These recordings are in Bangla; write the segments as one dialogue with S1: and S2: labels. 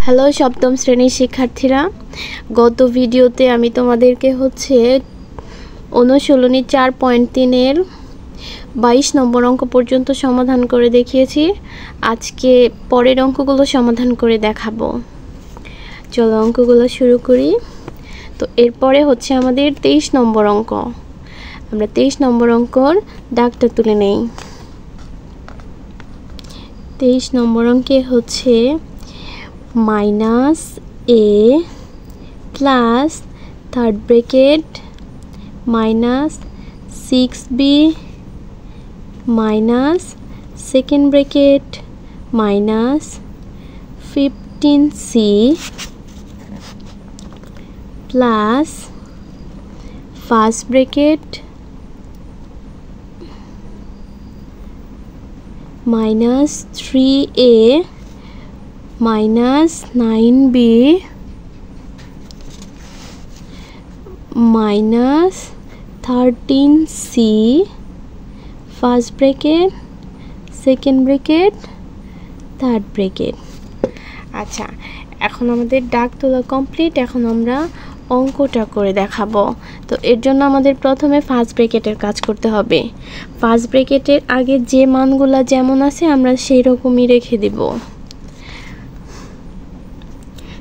S1: হ্যালো সপ্তম শ্রেণীর শিক্ষার্থীরা, গত ভিডিওতে আমি তোমাদেরকে অনুশীলনী 4.3 22 নম্বর অঙ্ক পর্যন্ত সমাধান করে দেখিয়েছি। আজকে পরের অঙ্কগুলো সমাধান করে দেখাবো। চলো অঙ্কগুলো শুরু করি। তো এরপরে আমাদের 23 নম্বর অঙ্ক। আমরা 23 নম্বর অঙ্কর দাগটা তুলে নেই। 23 নম্বর অঙ্কে minus a plus third bracket minus 6b minus second bracket minus 15c plus first bracket minus 3a minus 9b minus 13c first bracket second bracket third bracket। আচ্ছা, এখন আমাদের দাগ তোলা কমপ্লিট। এখন আমরা অঙ্কটা করে দেখাবো। তো এর জন্য আমাদের প্রথমে ফার্স্ট ব্র্যাকেটের কাজ করতে হবে। ফার্স্ট ব্র্যাকেটের আগে যে মানগুলো যেমন আছে আমরা সেই রকমই রেখে দিব।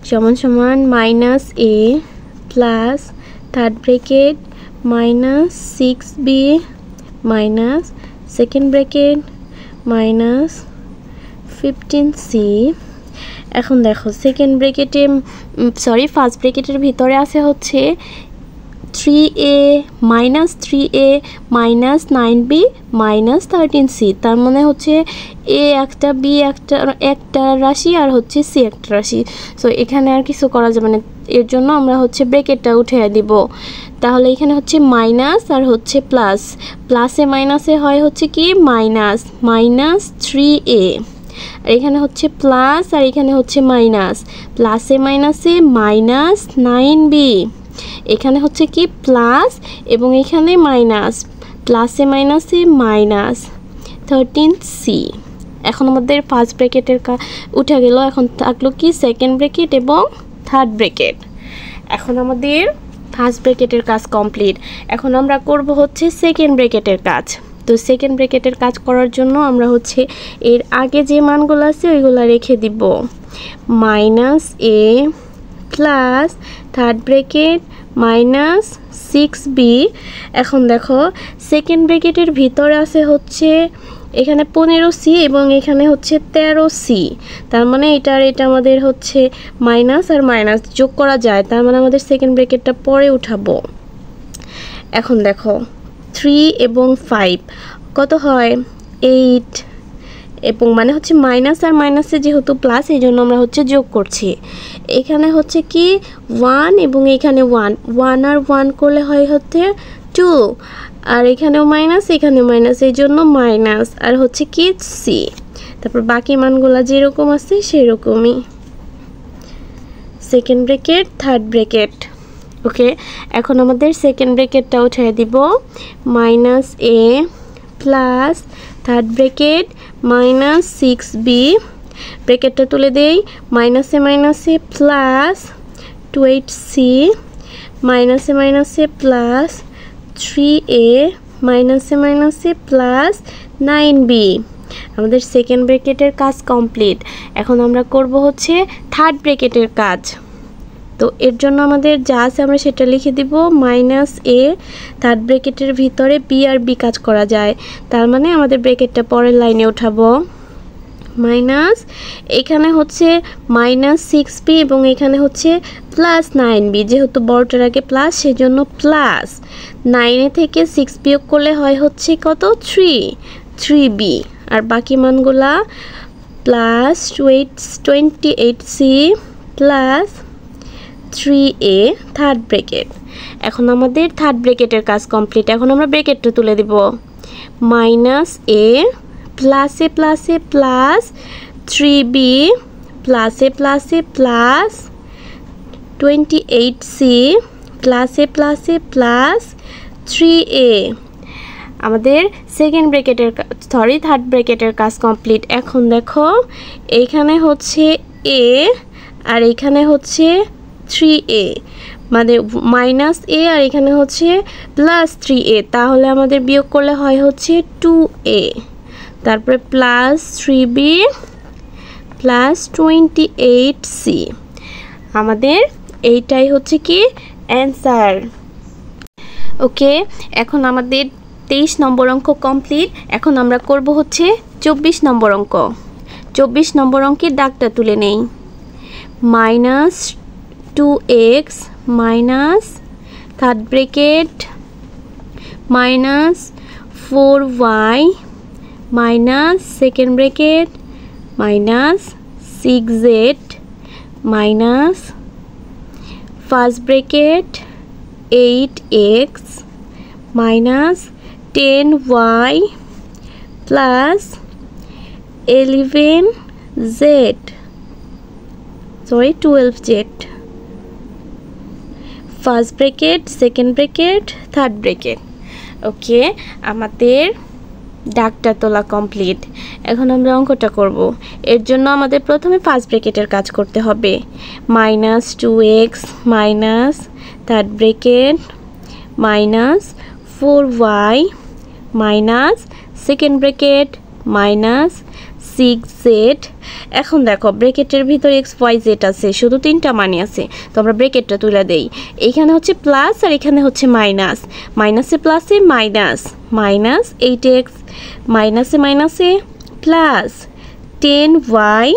S1: সমান সমান minus a plus third bracket minus 6b minus second bracket minus 15c। এখন দেখো সেকেন্ড ব্র্যাকেটে ফার্স্ট ব্র্যাকেটের ভিতরে আছে 3a minus 3a minus 9b minus 13c। তার মানে a একটা b একটা রাশি আর c একটা রাশি। সো এখানে আর কিছু করা যাবে না, এর জন্য আমরা ব্র্যাকেটটা উঠিয়ে দিব। তাহলে এখানে মাইনাস আর প্লাস, প্লাসে মাইনাসে হয় কি মাইনাস মাইনাস 3a, আর এখানে প্লাস আর এখানে মাইনাস, প্লাসে মাইনাসে মাইনাস 9b, এখানে কি প্লাস এবং এখানে মাইনাস, প্লাসে মাইনাসে মাইনাস 13c। এখন আমাদের ফার্স্ট ব্র্যাকেটের উঠে গেল। এখন থাকলো কি সেকেন্ড ব্র্যাকেট এবং থার্ড ব্র্যাকেট। এখন আমাদের ফার্স্ট ব্র্যাকেটের কাজ কমপ্লিট। এখন আমরা করব সেকেন্ড ব্র্যাকেটের কাজ। তো সেকেন্ড ব্র্যাকেটের কাজ করার জন্য আমরা এর আগে যে মানগুলো আছে ওইগুলো রেখে দিব। Minus a plus third bracket minus 6b। এখন দেখো সেকেন্ড ব্র্যাকেটের ভিতরে আছে এখানে 15c এবং এখানে 13c। তার মানে এটা আমাদের মাইনাস আর মাইনাস যোগ করা যায়, তার মানে আমাদের সেকেন্ড ব্র্যাকেটটা পরে উঠাবো। এখন দেখো 3 এবং 5 কত হয় 8, এবং মানে মাইনাস আর মাইনাসে যেহেতু প্লাস এই জন্য আমরা যোগ করছি। এখানে কি 1 এবং এখানে 1 আর 1 করলে হয় 2, আর এখানেও মাইনাস এখানেও মাইনাস, এই জন্য মাইনাস আর কি সি। তারপর বাকি মানগুলো যেরকম আছে সেরকমই। Second bracket third bracket okay. এখন আমাদের সেকেন্ড ব্র্যাকেটটা উঠিয়ে দিব। Minus a plus third bracket minus 6b, ব্র্যাকেটটা তুলে দেই। মাইনাসে মাইনাসে প্লাস 28c মাইনাসে মাইনাসে প্লাস 3a মাইনাসে মাইনাসে প্লাস 9b। আমাদের সেকেন্ড ব্র্যাকেটের কাজ কমপ্লিট। এখন আমরা করব থার্ড ব্র্যাকেটের কাজ। তো এর জন্য আমাদের যা আছে আমরা সেটা লিখে দিব। মাইনাস এ থার্ড ব্র্যাকেটের ভিতরে বি আর বি কাজ করা যায়, তার মানে আমাদের ব্র্যাকেটটা পরের লাইনে উঠাবো। মাইনাস এখানে মাইনাস 6b এবং এখানে প্লাস 9b, যেহেতু বড়টার আগে প্লাস সেজন্য প্লাস 9 থেকে 6 বিয়োগ করলে হয় কত 3b, আর বাকি মানগুলা plus 28c plus 3a third bracket. এখন আমাদের থার্ড ব্র্যাকেটের কাজ কমপ্লিট। এখন আমরা ব্র্যাকেটটা তুলে দিব। মাইনাস এ প্লাসে প্লাসে প্লাস 3b প্লাসে প্লাসে প্লাস 28c প্লাসে প্লাসে প্লাস 3a। আমাদের সেকেন্ড ব্র্যাকেটের থার্ড ব্র্যাকেটের কাজ কমপ্লিট। এখন দেখো এইখানে হচ্ছে এ আর এখানে হচ্ছে 3a, মানে মাইনাস a আর এখানে হচ্ছে প্লাস 3a, তাহলে আমাদের বিয়োগ করলে হয় হচ্ছে 2a, তারপরে প্লাস 3b প্লাস 28c। আমাদের এইটাই হচ্ছে কি অ্যান্সার। ওকে, এখন আমাদের 23 নম্বর অঙ্ক কমপ্লিট। এখন আমরা করব হচ্ছে 24 নম্বর অঙ্ক। 24 নম্বর অঙ্কের দাগটা তুলে নেই। Minus 2x minus third bracket minus 4y minus second bracket minus 6z minus first bracket 8x minus 10y plus 12z first bracket second bracket third bracket. Okay, আমাদের দাগটা তোলা কমপ্লিট। এখন আমরা অঙ্কটা করব। এর জন্য আমাদের প্রথমে ফার্স্ট ব্রেকেটের কাজ করতে হবে। Minus 2x minus third bracket minus 4y minus second bracket minus 6z। এখন দেখো ব্রেকেটের ভিতরে xyz আছে, শুধু 3টা মানই আছে, তো আমরা ব্রেকেটটা তুলে দেই। এইখানে হচ্ছে প্লাস আর এখানে হচ্ছে মাইনাস, মাইনাসে প্লাসে মাইনাস, মাইনাস 8x মাইনাসে মাইনাসে প্লাস 10y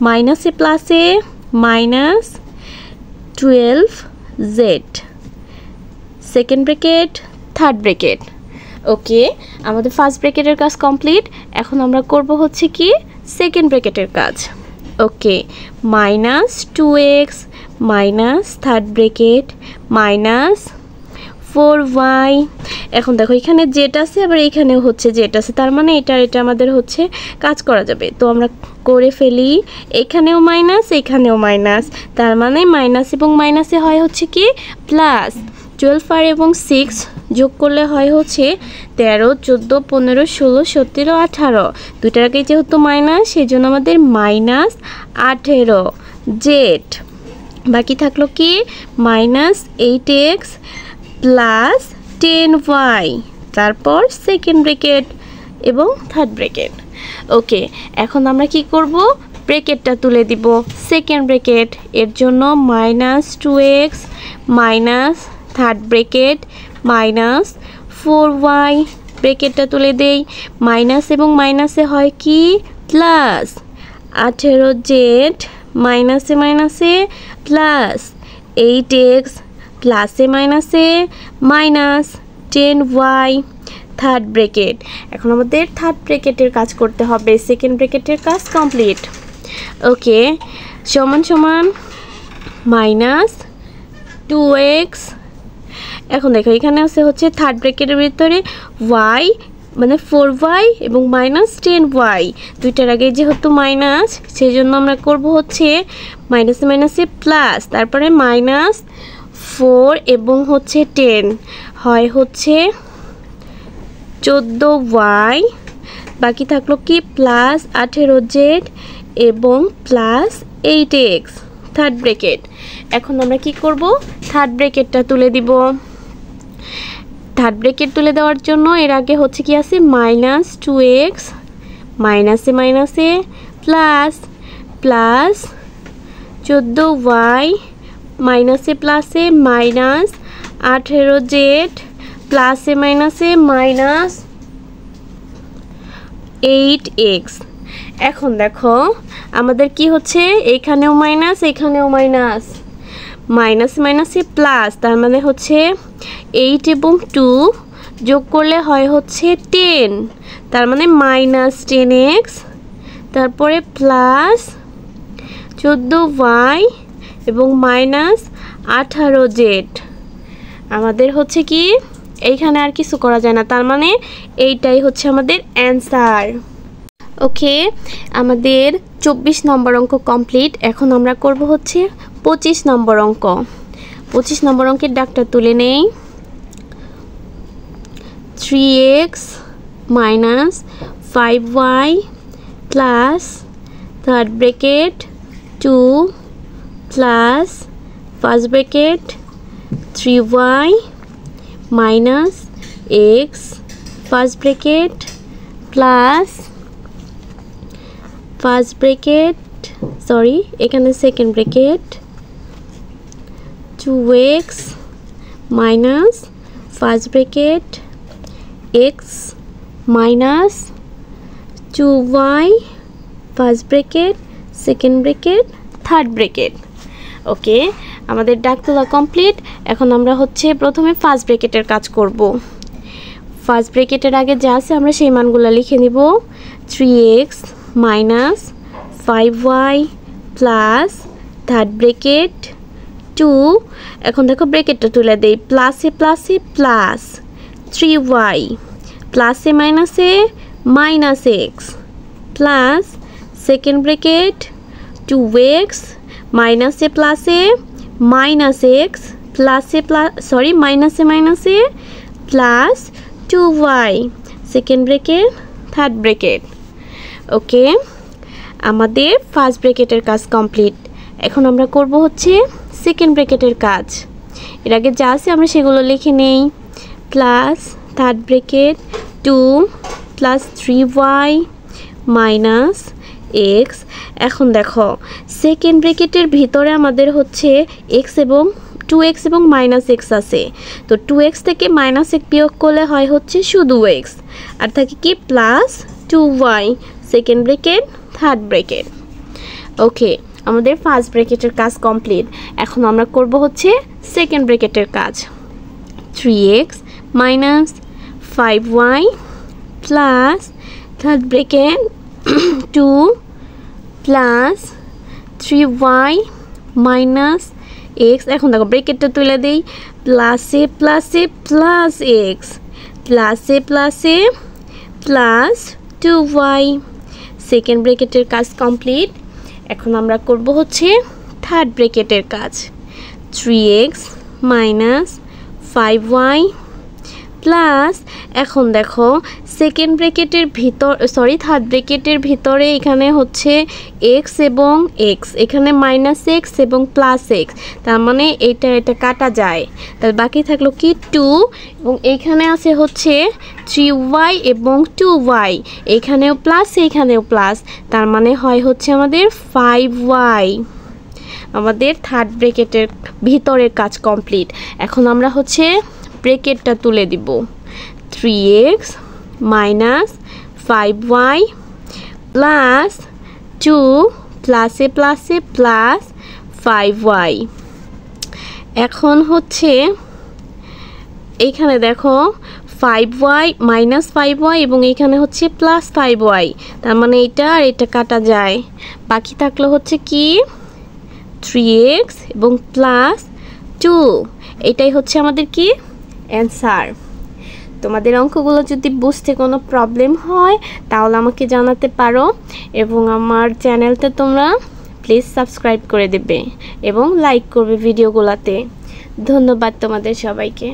S1: মাইনাসে প্লাসে minus 12z second bracket third bracket. Okay, আমাদের ফার্স্ট ব্রেকেটের কাজ কমপ্লিট। এখন আমরা করব হচ্ছে কি সেকেন্ড ব্রেকেটের কাজ। Okay, minus 2x minus third bracket minus 4y। এখন দেখো এখানে যেটা আছে আবার এইখানেও হচ্ছে যেটা আছে, তার মানে এটা আমাদের হচ্ছে কাজ করা যাবে। তো আমরা করে ফেলি, এখানেও মাইনাস এখানেও মাইনাস, তার মানে মাইনাস এবং মাইনাসে হয় হচ্ছে কি প্লাস। 12 আর এবং 6 যোগ করলে হয় হচ্ছে 13, 14, 15, 16, 17, 18। দুইটার আগে যেহেতু মাইনাস সেই জন্য আমাদের মাইনাস 18 জেড। বাকি থাকলো কি মাইনাস 8x প্লাস 10y, তারপর সেকেন্ড ব্রেকেট এবং থার্ড ব্রেকেট। ওকে, এখন আমরা কি করব ব্রেকেটটা তুলে দিব সেকেন্ড ব্রেকেট। এর জন্য minus 2x minus third bracket minus 4y, ব্রেকেটটা তুলে দেই। মাইনাস এবং মাইনাসে হয় কি প্লাস, 18z মাইনাসে মাইনাসে প্লাস 8x প্লাসে মাইনাসে মাইনাস 10y থার্ড ব্রেকেট। এখন আমাদের থার্ড ব্রেকেটের কাজ করতে হবে। সেকেন্ড ব্রেকেটের কাজ কমপ্লিট। ওকে, সমান সমান মাইনাস 2x। এখন দেখো এখানে আছে হচ্ছে থার্ড ব্রেকেটের ভিতরে y মানে 4y এবং মাইনাস 10y, দুইটার আগে যেহেতু মাইনাস সেই জন্য আমরা করব হচ্ছে মাইনাসে মাইনাসে প্লাস, তারপরে মাইনাস 4 এবং হচ্ছে 10 হয় হচ্ছে 14y। বাকি থাকলো কি প্লাস 18z এবং প্লাস 8x থার্ড ব্রেকেট। এখন আমরা কি করব থার্ড ব্রেকেটটা তুলে দিব। থার্ড ব্রেকেট তুলে দেওয়ার জন্য এর আগে হচ্ছে কি আছে মাইনাস 2x মাইনাসে মাইনাসে প্লাস প্লাস 14y মাইনাসে প্লাসে মাইনাস 18z প্লাসে মাইনাসে মাইনাস 8x। এখন দেখো আমাদের কি হচ্ছে এখানেও মাইনাস এখানেও মাইনাস, মাইনাস মাইনাসে প্লাস, তার মানে হচ্ছে 8 এবং 2 যোগ করলে হয় হচ্ছে 10, তার মানে মাইনাস 10x, তারপরে প্লাস 14y এবং মাইনাস 18z। আমাদের হচ্ছে কি এইখানে আর কিছু করা যায় না, তার মানে এইটাই হচ্ছে আমাদের অ্যান্সার। ওকে, আমাদের 24 নম্বর অঙ্ক কমপ্লিট। এখন আমরা করব হচ্ছে 25 নম্বর অঙ্ক। 25 নম্বর অঙ্কের দাগটা তুলে নেই। 3x minus 5y plus third bracket 2 plus first bracket 3y minus x first bracket plus first bracket এখানে second bracket 2x minus first bracket x minus 2y first bracket second bracket third bracket. Okay, আমাদের দাগ তোলা কমপ্লিট। এখন আমরা হচ্ছে প্রথমে ফার্স্ট ব্র্যাকেটের কাজ করব। ফার্স্ট ব্র্যাকেটের আগে যা আছে আমরা সেই মানগুলো লিখে নিব। 3x minus 5y plus third bracket 2, এখন দেখো ব্র্যাকেটটা তুলে দেই, প্লাসে প্লাসে প্লাস 3y প্লাসে মাইনাসে minus x plus second bracket 2x মাইনাসে প্লাসে মাইনাস x প্লাসে মাইনাসে মাইনাসে plus 2y second bracket third bracket. Okay, আমাদের ফার্স্ট ব্র্যাকেটের কাজ কমপ্লিট। এখন আমরা করব হচ্ছে সেকেন্ড ব্র্যাকেটের কাজ। এর আগে যা আছে আমরা সেগুলো লিখে নেই। Plus third bracket 2 plus 3y minus x। এখন দেখো সেকেন্ড ব্র্যাকেটের ভিতরে আমাদের হচ্ছে x এবং 2x এবং মাইনাস x আছে, তো 2x থেকে মাইনাস x বিয়োগ করলে হয় হচ্ছে শুধু x, আর থাকে কি plus 2y second bracket third bracket. Okay, আমাদের ফার্স্ট ব্র্যাকেটের কাজ কমপ্লিট। এখন আমরা করব হচ্ছে সেকেন্ড ব্র্যাকেটের কাজ। 3x minus 5y plus third bracket 2 plus 3y minus x। এখন দেখো ব্র্যাকেটটা তুলে দেই, প্লাসে প্লাসে প্লাস x প্লাসে প্লাসে প্লাস 2y সেকেন্ড ব্র্যাকেটের কাজ কমপ্লিট। এখন আমরা করব হচ্ছে থার্ড ব্র্যাকেটের কাজ। 3x মাইনাস 5y প্লাস, এখন দেখো সেকেন্ড ব্র্যাকেটের ভিতর থার্ড ব্র্যাকেটের ভিতরে এখানে হচ্ছে x এবং x, এখানে মাইনাস x এবং প্লাস x, তার মানে এটা কাটা যায়, তার বাকি থাকলো কি 2, এবং এইখানে আছে হচ্ছে 3y এবং 2y, এখানেও প্লাস এখানেও প্লাস, তার মানে হয় হচ্ছে আমাদের 5y। আমাদের থার্ড ব্র্যাকেটের ভিতরের কাজ কমপ্লিট। এখন আমরা হচ্ছে ব্র্যাকেটটা তুলে দিব। 3x মাইনাস 5y প্লাস 2 প্লাসে প্লাসে প্লাস 5y। এখন হচ্ছে এইখানে দেখো 5y মাইনাস 5y এবং এইখানে হচ্ছে প্লাস 5y, তার মানে এটা আর এটা কাটা যায়, বাকি থাকলো হচ্ছে কি 3x এবং প্লাস 2। এটাই হচ্ছে আমাদের কি অ্যান্সার। তোমাদের অঙ্কগুলো যদি বুঝতে কোনো প্রবলেম হয় তাহলে আমাকে জানাতে পারো, এবং আমার চ্যানেলটা তোমরা প্লিজ সাবস্ক্রাইব করে দেবে এবং লাইক করবে ভিডিওগুলোতে। ধন্যবাদ তোমাদের সবাইকে।